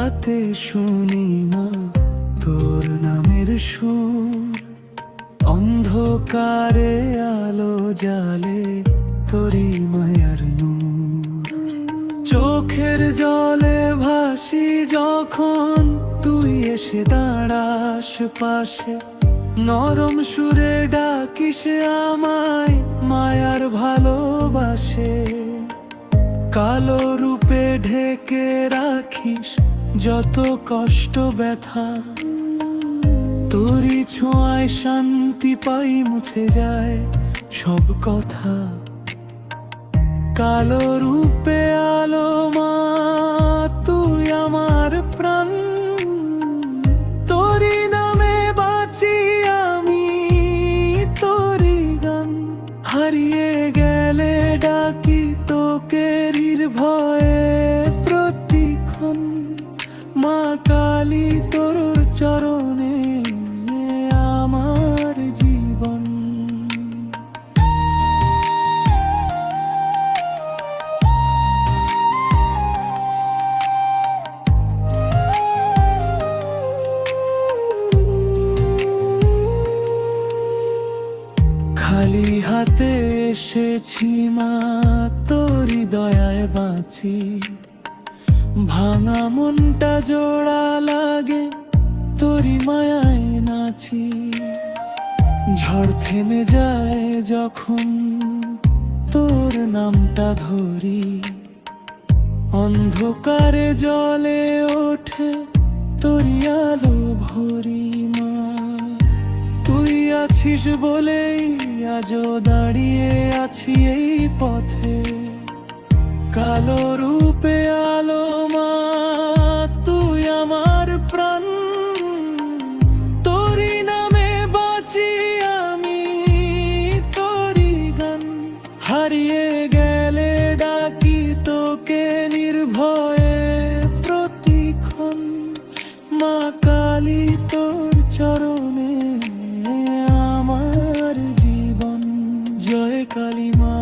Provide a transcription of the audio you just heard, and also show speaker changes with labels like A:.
A: রাতে শুনি মা তোর নামের সুর, অন্ধকারে আলো জালে তোরি মায়ার নূর। চোখের জলে ভাসি যখন তুই এসে দাঁড়াস পাশে, নরম সুরে ডাকিস আমায় মায়ার ভালোবাসে। কালো রূপে ঢেকে রাখিস যত কষ্ট ব্যথা, তোরই ছোঁয়ায় শান্তি পাই, মুছে যায় সব কথা। কালো রূপে আলো মা তুই আমার প্রাণ, তোরই নামে বাঁচি আমি, তোরই গান। হারিয়ে গেলে ডাকি তোকে ভয়ে প্রতিক্ষণ, মা কালী তোর চরণে আমার জীবন। খালি হাতে এসেছি মা তোরি দয়ায় বাঁচি, ভাঙা মনটা জোড়া লাগে তোরি মায়ায় নাচি। ঝড় থেমে যায় যখন তোর নামটা ধরি, অন্ধকারে জ্বলে ওঠে তোরি আলো ভরি। মা তুই আছিস বলেই আজও দাঁড়িয়ে আছি এই পথে। কালো রূপে আলো মা তুই আমার প্রাণ, তোরই নামে বাঁচি আমি, তোরই গান। হারিয়ে গেলে ডাকি তোকে নির্ভয়ে প্রতিক্ষণ, মা কালী তোর চরণে আমার জীবন। জয় কালী মা।